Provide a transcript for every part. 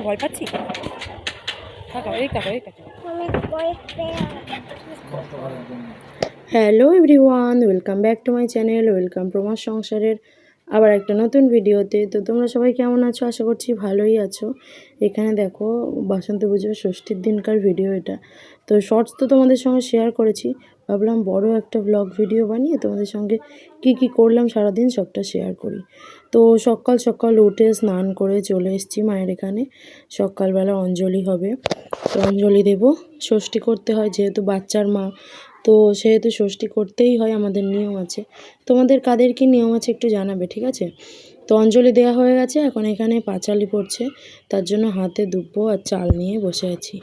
ভয় পাচ্ছি। Hello everyone, welcome back to my channel. Welcome প্রমাস সংসারের আবার একটা নতুন ভিডিওতে। তো তোমরা সবাই কেমন আছো? আশা করছি ভালোই আছো। এখানে দেখো বাসন্তী পুজোর ষষ্ঠীর দিনকার ভিডিও এটা। তো শর্টস তো তোমাদের সঙ্গে শেয়ার করেছি, ভাবলাম বড় একটা ব্লগ ভিডিও বানিয়ে তোমাদের সঙ্গে কি করলাম সারাদিন সবটা শেয়ার করি। তো সকাল সকাল উঠে স্নান করে চলে এসেছি মায়ের এখানে। সকালবেলা অঞ্জলি হবে, তো অঞ্জলি দেব। ষষ্ঠী করতে হয় যেহেতু বাচ্চার মা, তো সেহেতু ষষ্ঠী করতেই হয়, আমাদের নিয়ম আছে। তোমাদের কাদের কি নিয়ম আছে একটু জানাবে, ঠিক আছে? তো অঞ্জলি দেওয়া হয়ে গেছে, এখন এখানে পাঁচালি পড়ছে, তার জন্য হাতে দুব্বো আর চাল নিয়ে বসে আছি।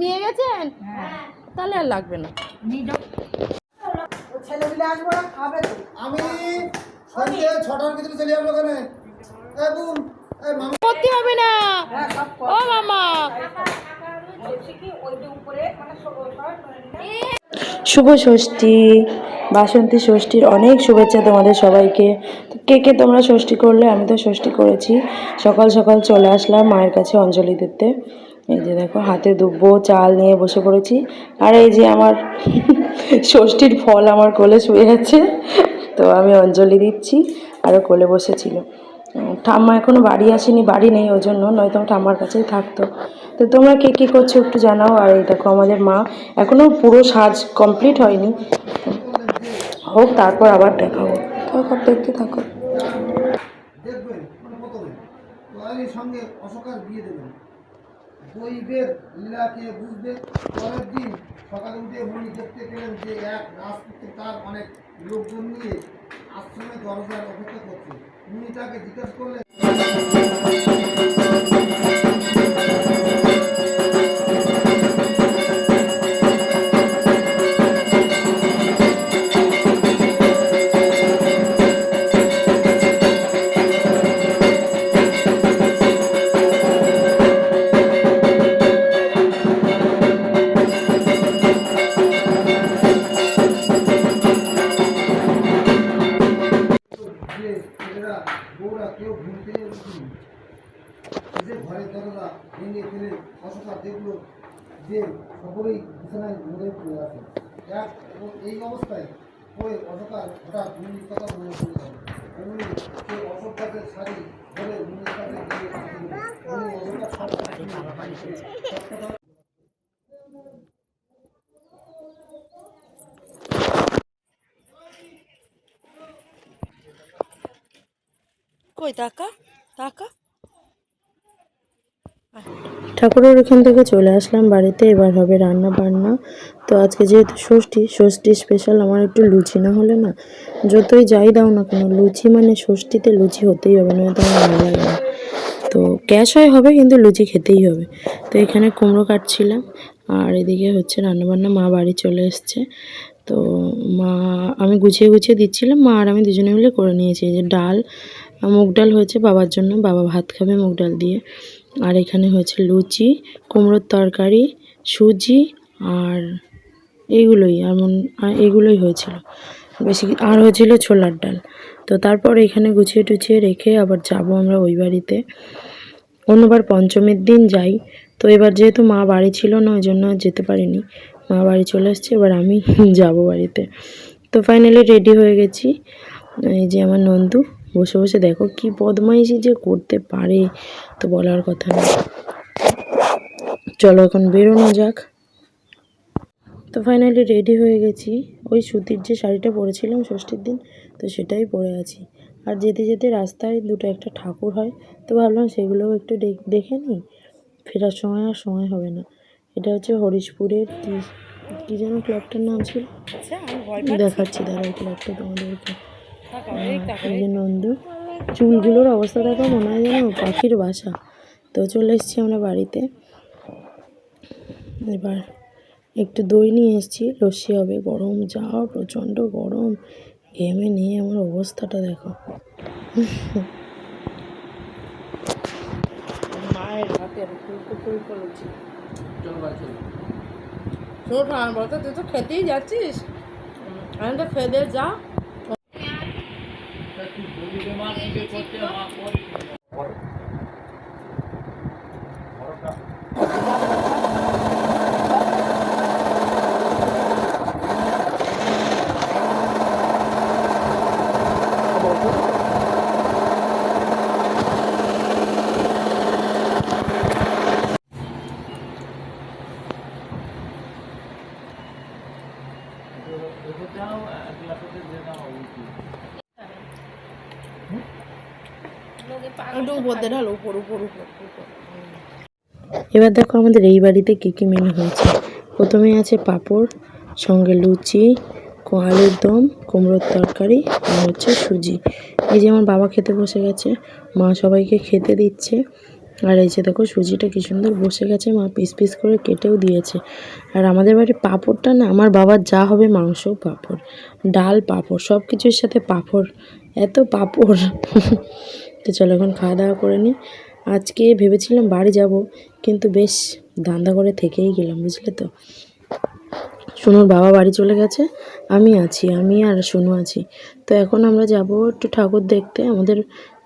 নিয়ে গেছেন? তাহলে আর লাগবে না। করতে হবে না ও মামা। শুভ ষষ্ঠী, বাসন্তী ষষ্ঠীর অনেক শুভেচ্ছা তোমাদের সবাইকে। কে কে তোমরা ষষ্ঠী করলে? আমি তো ষষ্ঠী করেছি। সকাল সকাল চলে আসলাম মায়ের কাছে অঞ্জলি দিতে। এই যে দেখো হাতে দুব্বো চাল নিয়ে বসে পড়েছি। আর এই যে আমার ষষ্ঠীর ফল আমার কোলে শুয়ে আছে, তো আমি অঞ্জলি দিচ্ছি, আরও কোলে বসেছিল। ঠাম্মা এখনও বাড়ি আসেনি, বাড়ি নেই ওই জন্য, নয়তো ঠাম্মার কাছেই থাকতো। তো তোমরা কে কী করছো একটু জানাও। আর এই দেখো আমাদের মা, এখনও পুরো সাজ কমপ্লিট হয়নি, হোক তারপর আবার দেখাবো। থাকো, দেখতে থাকো। সঙ্গে অশোকার বিয়ে দেবেন, দৈবের লীলাকে বুঝবে। পরের দিন সকালে উঠে মুনি দেখতে পেলেন যে এক রাজপুত্র তার অনেক লোকজন নিয়ে আশ্রমে দরজার অপেক্ষা করছে। মুনি তাকে জিজ্ঞাসা করলেন, বউরা কেউ ঘুমতে ঘরের দরজা ভেঙে ফেলে অশোকা দেখলো যে সকলেই বিছানায় মরে পড়ে আছে। এই অবস্থায় পড়ে অশোকার হঠাৎ মুনির কথা মনে পড়ে গেল। এমনি সে অশোক গাছের শাড়ি ধরে মুনির কাছে গিয়ে কই টাকা টাকা। ঠাকুরের ওখান থেকে চলে আসলাম বাড়িতে, এবার হবে রান্না বান্না। তো আজকে যেহেতু ষষ্ঠী স্পেশাল, আমার একটু লুচি না হলে না, যতই যাই দাও না কেন লুচি মানে ষষ্ঠীতে লুচি হতেই হবে, নয় তো আমার ভালো লাগে না। তো গ্যাস হবে কিন্তু লুচি খেতেই হবে। তো এখানে কুমড়ো কাটছিলাম, আর এদিকে হচ্ছে রান্নাবান্না। মা বাড়ি চলে এসছে, তো মা, আমি গুছিয়ে দিচ্ছিলাম, মা আর আমি দুজনে মিলে করে নিয়েছি। যে ডাল, মুগ ডাল হয়েছে বাবার জন্য, বাবা ভাত খাবে মুগ ডাল দিয়ে। আর এখানে হয়েছে লুচি, কুমড়োর তরকারি, সুজি, আর এইগুলোই, এগুলোই হয়েছিল বেশি। আর হয়েছিল ছোলার ডাল। তো তারপর এখানে গুছিয়ে টুছিয়ে রেখে আবার যাব আমরা ওই বাড়িতে। অন্যবার পঞ্চমীর দিন যাই, তো এবার যেহেতু মা বাড়ি ছিল না ওই জন্য যেতে পারিনি। মা বাড়ি চলে এসছে, এবার আমি যাব বাড়িতে। তো ফাইনালি রেডি হয়ে গেছি। এই যে আমার নন্দু, বসে বসে দেখো কি বদমাইশি যে করতে পারে, তো বলার কথা না। চলো এখন বেরোনো যাক। তো ফাইনালি রেডি হয়ে গেছি। ওই সুতির যে শাড়িটা পরেছিলাম ষষ্ঠীর দিন, তো সেটাই পরে আছি। আর যেতে যেতে রাস্তায় দুটো একটা ঠাকুর হয়, তো ভাবলাম সেগুলোও একটু দেখে নিই, ফেরার সময় আর সময় হবে না। এটা হচ্ছে হরিশপুরের কি যেন ক্লাবটার নাম ছিল, দেখাচ্ছি দাঁড়াও ক্লাবটা তোমাদেরকে। এই যে নন্দু, চুলগুলোর অবস্থা দেখো, মনে হয় যেন পাখির বাসা। তো চলে এসেছি আমরা বাড়িতে। এবার একটু দই নিয়ে এসেছি, লস্যি হবে। গরম যা প্রচণ্ড গরম, ঘেমে নিয়ে আমার অবস্থাটা দেখো। মায়ের হাতের ফুলকো লুচি। বলতো তুই তো খেতেই যাচ্ছিস, আমি তো খেতে যা। এবার দেখো আমাদের এই বাড়িতে কী কী মেনু হয়েছে। প্রথমে আছে পাঁপড়, সঙ্গে লুচি, আলুর দম, কুমড়োর তরকারি, আর হচ্ছে সুজি। এই যে আমার বাবা খেতে বসে গেছে, মা সবাইকে খেতে দিচ্ছে। আর এই যে দেখো সুজিটা কি সুন্দর বসে গেছে, মা পিস পিস করে কেটেও দিয়েছে। আর আমাদের বাড়ির পাঁপড়টা না, আমার বাবার যা হবে মাংস পাঁপড়, ডাল পাঁপড়, সব কিছুর সাথে পাঁপড়, এত পাঁপড়। তো চলো এখন খাওয়া দাওয়া করে নিই। আজকে ভেবেছিলাম বাড়ি যাব, কিন্তু বেশ ধান্দা করে থেকেই গেলাম, বুঝলে তো। সোনুর বাবা বাড়ি চলে গেছে, আমি আর সোনু আছি। তো এখন আমরা যাব একটু ঠাকুর দেখতে। আমাদের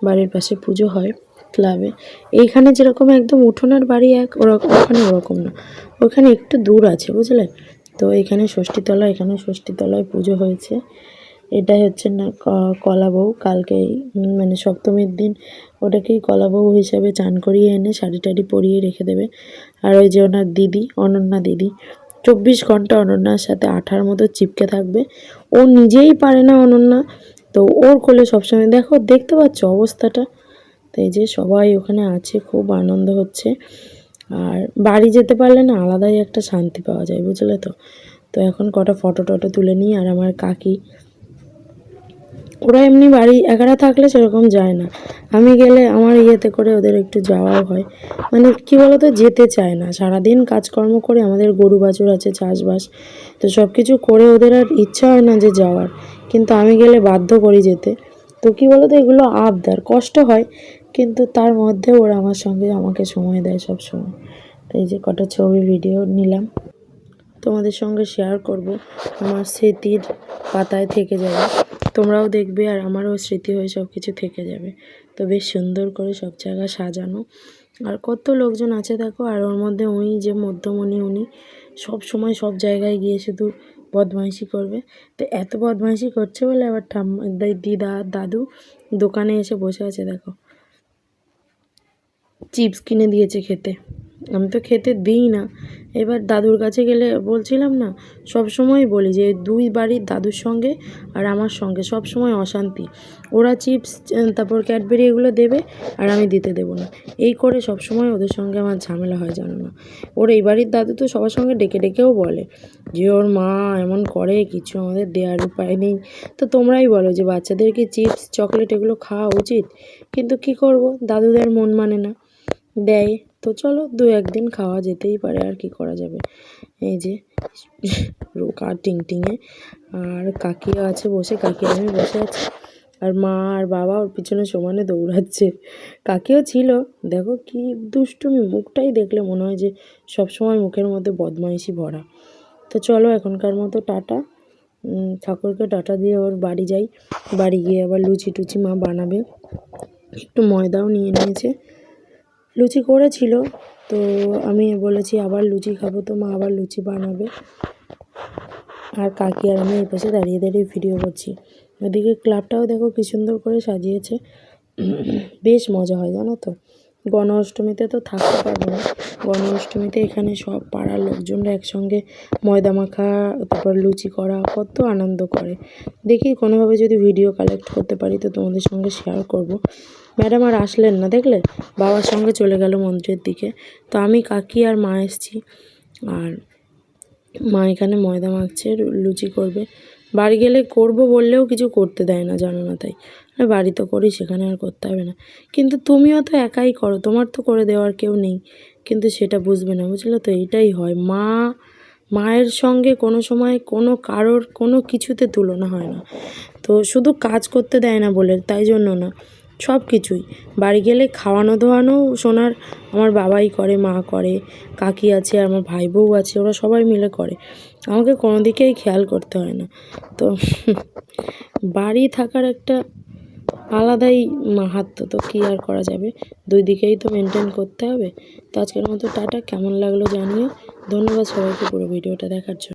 বাড়ির পাশে পুজো হয় ক্লাবে। এইখানে যেরকম একদম উঠোনের বাড়ি ওরকম, ওখানে ওরকম না, ওখানে একটু দূর আছে, বুঝলে তো। এখানে ষষ্ঠীতলায় পুজো হয়েছে। এটাই হচ্ছে না কলাবউ। কালকে মানে সপ্তমীর দিন ওটাকেই কলাবউ হিসাবে চান করিয়ে এনে শাড়ি টাড়ি পরিয়ে রেখে দেবে। আর ওই যে ওনার দিদি, অনন্যা দিদি, 24 ঘন্টা অনন্যার সাথে আঠার মতো চিপকে থাকবে। ও নিজেই পারে না অনন্যা, তো ওর কোলে সবসময় দেখো, দেখতে পাচ্ছ অবস্থাটা। তো এই যে সবাই ওখানে আছে, খুব আনন্দ হচ্ছে। আর বাড়ি যেতে পারলে না আলাদাই একটা শান্তি পাওয়া যায়, বুঝলে তো। তো এখন কটা ফটো টটো তুলে নিই। আর আমার কাকি, ওরা এমনি বাড়ি একারা থাকলে সেরকম যায় না, আমি গেলে আমার ইয়েতে করে ওদের একটু যাওয়াও হয়। মানে কি বলতো, যেতে চায় না, সারাদিন কাজকর্ম করে, আমাদের গরু বাছুর আছে, চাষবাস, তো সব কিছু করে ওদের আর ইচ্ছা হয় না যে যাওয়ার, কিন্তু আমি গেলে বাধ্য করি যেতে। তো কি বলতো, এগুলো আবদার, কষ্ট হয়, কিন্তু তার মধ্যে ওরা আমার সঙ্গে আমাকে সময় দেয় সব সময়। এই যে কটা ছবি ভিডিও নিলাম, তোমাদের সঙ্গে শেয়ার করব, আমার স্মৃতির পাতায় থেকে যাবে, তোমরাও দেখবে আর আমারও স্মৃতি হয়ে সব কিছু থেকে যাবে। তো বেশ সুন্দর করে সব জায়গা সাজানো, আর কত লোকজন আছে দেখো। আর ওর মধ্যে উনি যে মধ্যমণি, উনি সব সময় সব জায়গায় গিয়ে শুধু বদমাইশি করবে। তো এত বদমাইশি করছে বলে আবার দিদা দাদু দোকানে এসে বসে আছে দেখো, চিপস কিনে দিয়েছে খেতে। আমি তো খেতে দিই না। এবার দাদুর কাছে গেলে বলছিলাম না, সব সময় বলি যে দুই বাড়ির দাদুর সঙ্গে আর আমার সঙ্গে সব সময় অশান্তি। ওরা চিপস তারপর ক্যাডবেরি এগুলো দেবে, আর আমি দিতে দেবো না, এই করে সব সময় ওদের সঙ্গে আমার ঝামেলা হয়, জানো না। ওর এই বাড়ির দাদু তো সবার সঙ্গে ডেকে ডেকেও বলে যে ওর মা এমন করে, কিছু আমাদের দেওয়ার উপায় নেই। তো তোমরাই বলো যে বাচ্চাদেরকে চিপস চকলেট এগুলো খাওয়া উচিত, কিন্তু কি করব, দাদুদের মন মানে না, দেয়। তো চলো দু একদিন খাওয়া যেতেই পারে, আর কি করা যাবে। এই যে রোকা টিংটিংয়ে, আর কাকিও আছে বসে, কাকি আমি বসে আছি, আর মা আর বাবা ওর পিছনে সমানে দৌড়াচ্ছে। কাকিও ছিল, দেখো কি দুষ্টুমি, মুখটাই দেখলে মনে হয় যে সবসময় মুখের মধ্যে বদমাইশি ভরা। তো চলো এখনকার মতো টাটা, ঠাকুরকে টাটা দিয়ে ওর বাড়ি যাই। বাড়ি গিয়ে আবার লুচি টুচি মা বানাবে, একটু ময়দাও নিয়ে নিয়েছে, লুচি করেছিল। তো আমি বলেছি আবার লুচি খাবো, তো মা আবার লুচি বানাবে। আর কাকি আর আমি এই পাশে দাঁড়িয়ে দাঁড়িয়ে ভিডিও করছি, ওদিকে ক্লাবটাও দেখো কি সুন্দর করে সাজিয়েছে, বেশ মজা হয় জানো তো। গণ অষ্টমীতে তো থাকতে পারবো না, গণ অষ্টমীতে এখানে সব পাড়ার লোকজনরা একসঙ্গে ময়দা মাখা, তারপর লুচি করা, কত আনন্দ করে। দেখি কোনোভাবে যদি ভিডিও কালেক্ট করতে পারি তো তোমাদের সঙ্গে শেয়ার করব। ম্যাডাম আর আসলেন না, দেখলে বাবার সঙ্গে চলে গেল মন্দিরের দিকে। তো আমি, কাকি আর মা এসছি, আর মা এখানে ময়দা মাখছে, লুচি করবে। বাড়ি গেলে করব বললেও কিছু করতে দেয় না, জানো না, তাই বাড়ি তো করি, সেখানে আর করতে হবে না। কিন্তু তুমিও তো একাই করো, তোমার তো করে দেওয়ার কেউ নেই, কিন্তু সেটা বুঝবে না, বুঝলে তো। এইটাই হয়, মায়ের সঙ্গে কোনো সময় কোনো কারোর কোনো কিছুতে তুলনা হয় না। তো শুধু কাজ করতে দেয় না বলে তাই জন্য না, সব কিছুই। বাড়ি গেলে খাওয়ানো দাওয়ানো আমার বাবাই করে, মা করে, কাকি আছে, আর আমার ভাই বউ আছে, ওরা সবাই মিলে করে, আমাকে কোনো দিকেই খেয়াল করতে হয় না। তো বাড়ি থাকার একটা আলাদাই মাহাত্ম্য, তো কী আর করা যাবে, দুই দিকেই তো মেনটেন করতে হবে। তো আজকের মতো টাটা, কেমন লাগলো জানিও। ধন্যবাদ সবাইকে পুরো ভিডিওটা দেখার জন্য।